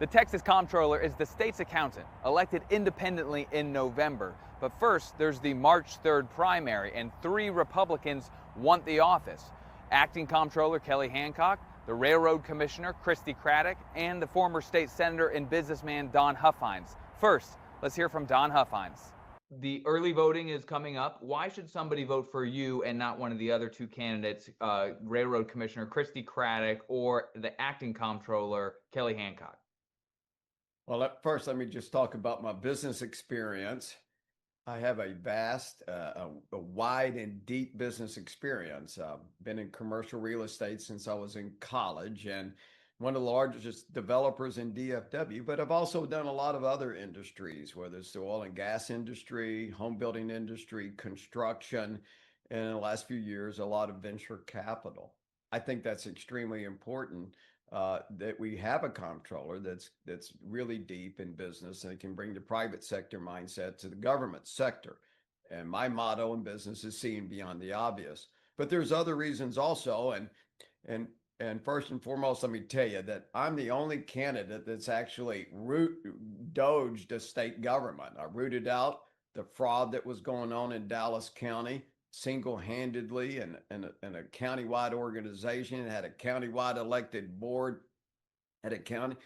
The Texas Comptroller is the state's accountant, elected independently in November. But first, there's the March 3rd primary, and 3 Republicans want the office. Acting Comptroller Kelly Hancock, the Railroad Commissioner Christi Craddick, and the former state senator and businessman Don Huffines. First, let's hear from Don Huffines. The early voting is coming up. Why should somebody vote for you and not one of the other 2 candidates, Railroad Commissioner Christi Craddick or the Acting Comptroller Kelly Hancock? Well, first, let me just talk about my business experience. I have a vast, a wide and deep business experience. Been in commercial real estate since I was in college and one of the largest developers in DFW, but I've also done a lot of other industries, whether it's the oil and gas industry, home building industry, construction, and in the last few years, a lot of venture capital. I think that's extremely important that we have a comptroller that's really deep in business and can bring the private sector mindset to the government sector. And my motto in business is seeing beyond the obvious. But there's other reasons also, and first and foremost, let me tell you that I'm the only candidate that's actually doged a state government. I rooted out the fraud that was going on in Dallas County single-handedly in a countywide organization. It had a countywide elected board at a county,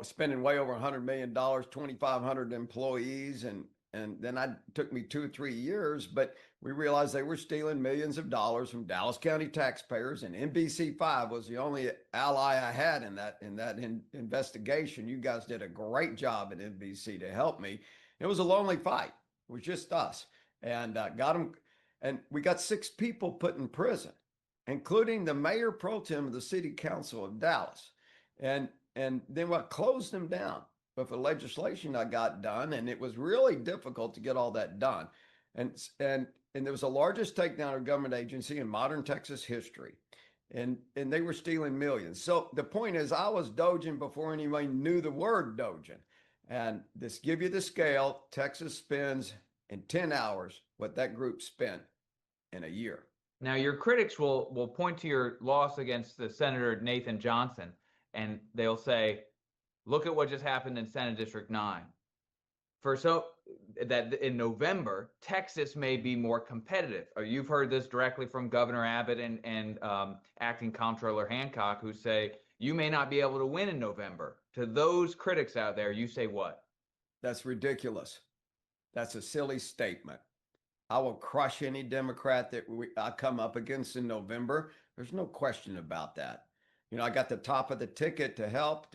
spending way over $100 million, 2,500 employees, and then it took me 2 or 3 years, but we realized they were stealing millions of dollars from Dallas County taxpayers, and NBC5 was the only ally I had in that investigation. You guys did a great job at NBC to help me. It was a lonely fight. It was just us, and got them. And we got 6 people put in prison, including the mayor pro tem of the city council of Dallas. And then what closed them down with the legislation I got done. And it was really difficult to get all that done. And there was the largest takedown of government agency in modern Texas history. And they were stealing millions. So the point is, I was doging before anybody knew the word doging. And this give you the scale. Texas spends in 10 hours what that group spent in a year. Now, your critics will point to your loss against the Senator Nathan Johnson, and they'll say, look at what just happened in Senate District 9. That in November, Texas may be more competitive. Or you've heard this directly from Governor Abbott and Acting Comptroller Hancock, who say you may not be able to win in November. To those critics out there, you say what? That's ridiculous. That's a silly statement. I will crush any Democrat that I come up against in November. There's no question about that. You know, I got the top of the ticket to help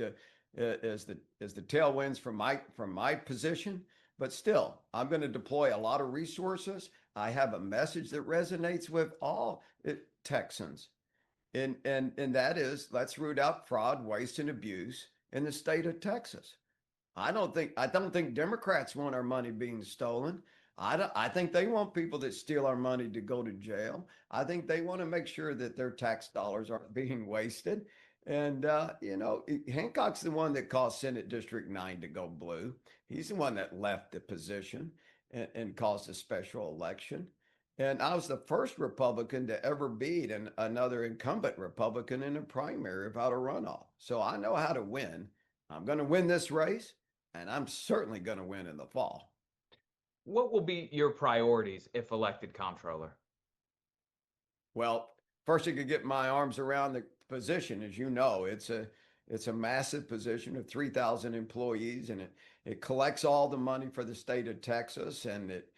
as the tailwinds from my position, but still, I'm going to deploy a lot of resources. I have a message that resonates with all Texans, and that is, let's root out fraud, waste, and abuse in the state of Texas. I don't think Democrats want our money being stolen. I think they want people that steal our money to go to jail. I think they want to make sure that their tax dollars aren't being wasted. And, Hancock's the one that caused Senate District 9 to go blue. He's the one that left the position and caused a special election. And I was the first Republican to ever beat another incumbent Republican in a primary without a runoff. So I know how to win. I'm going to win this race, and I'm certainly going to win in the fall. What will be your priorities if elected comptroller? Well, first, I could get my arms around the position. As you know, it's a massive position of 3,000 employees, and it collects all the money for the state of Texas, and it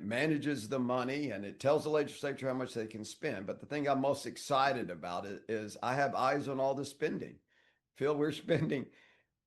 manages the money, and it tells the legislature how much they can spend. But the thing I'm most excited about is I have eyes on all the spending. Phil, we're spending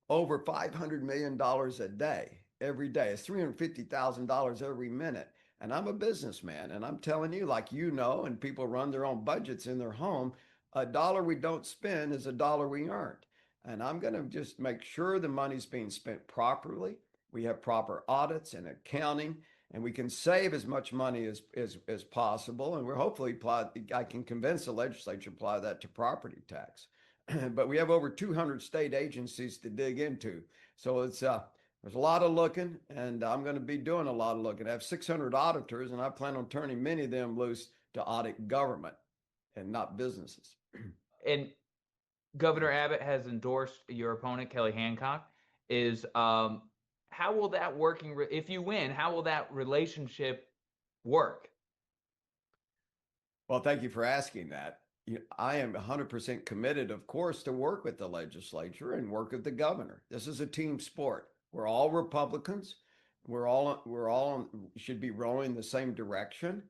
over $500 million a day. Every day. It's $350,000 every minute. And I'm a businessman, and I'm telling you, like and people run their own budgets in their home, a dollar we don't spend is a dollar we earned. And I'm going to just make sure the money's being spent properly. We have proper audits and accounting, and we can save as much money as possible. And we're hopefully I can convince the legislature to apply that to property tax. But we have over 200 state agencies to dig into. So there's a lot of looking, and I'm going to be doing a lot of looking. I have 600 auditors, and I plan on turning many of them loose to audit government and not businesses. And Governor Abbott has endorsed your opponent, Kelly Hancock. Is how will that if you win, how will that relationship work? Well, thank you for asking that. I am 100% committed, of course, to work with the legislature and work with the governor. This is a team sport. We're all Republicans. We're all should be rowing the same direction.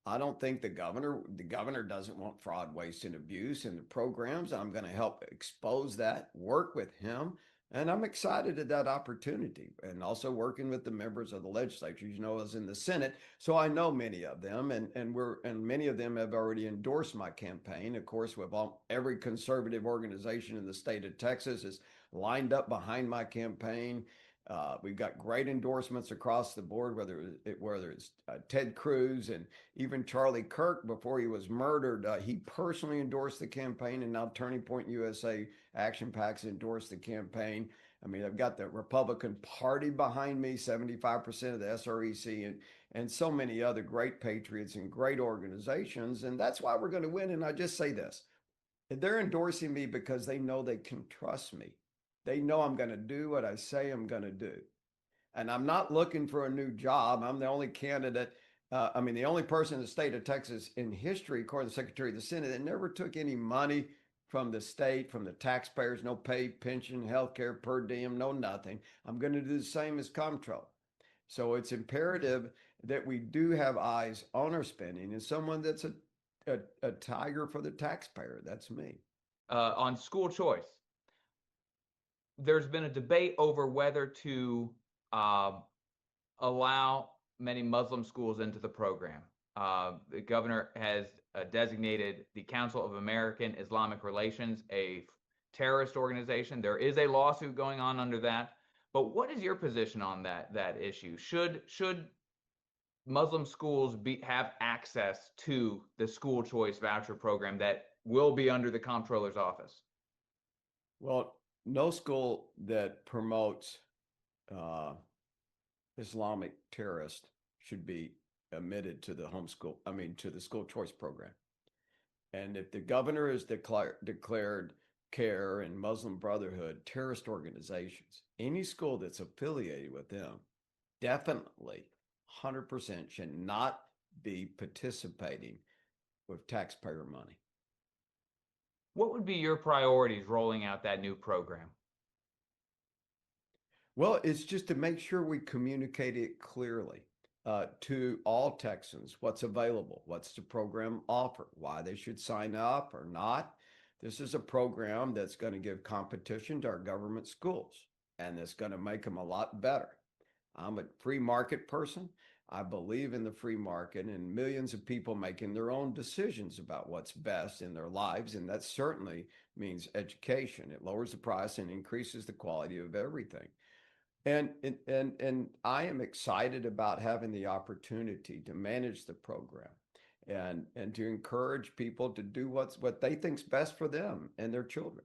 I don't think the governor doesn't want fraud, waste, and abuse in the programs. I'm going to help expose that, work with him, and I'm excited at that opportunity. And also working with the members of the legislature. I was in the Senate, so I know many of them, and many of them have already endorsed my campaign. Of course, with every conservative organization in the state of Texas is lined up behind my campaign. We've got great endorsements across the board, whether it's Ted Cruz and even Charlie Kirk before he was murdered. He personally endorsed the campaign, and now Turning Point USA Action PACs endorsed the campaign. I mean, I've got the Republican Party behind me, 75% of the SREC, and so many other great patriots and great organizations. And that's why we're going to win. And I just say this: they're endorsing me because they know they can trust me. They know I'm going to do what I say I'm going to do. And I'm not looking for a new job. I'm the only candidate, the only person in the state of Texas in history, according to the Secretary of the Senate, that never took any money from the state, from the taxpayers, no pay, pension, health care, per diem, no nothing. I'm going to do the same as comptroller. So it's imperative that we do have eyes on our spending, and someone that's a tiger for the taxpayer. That's me. On school choice, there's been a debate over whether to allow many Muslim schools into the program. The governor has designated the Council of American Islamic Relations a terrorist organization. There is a lawsuit going on under that. But what is your position on that issue? Should Muslim schools have access to the school choice voucher program that will be under the comptroller's office? Well, no school that promotes Islamic terrorists should be admitted to the to the school choice program. And if the governor has declared CARE and Muslim Brotherhood terrorist organizations, any school that's affiliated with them definitely 100% should not be participating with taxpayer money. What would be your priorities rolling out that new program? Well, it's just to make sure we communicate it clearly to all Texans what's available, what's the program offer, why they should sign up or not. This is a program that's going to give competition to our government schools, and it's going to make them a lot better. I'm a free market person. I believe in the free market and millions of people making their own decisions about what's best in their lives. And that certainly means education. It lowers the price and increases the quality of everything. And I am excited about having the opportunity to manage the program and to encourage people to do what they think's best for them and their children.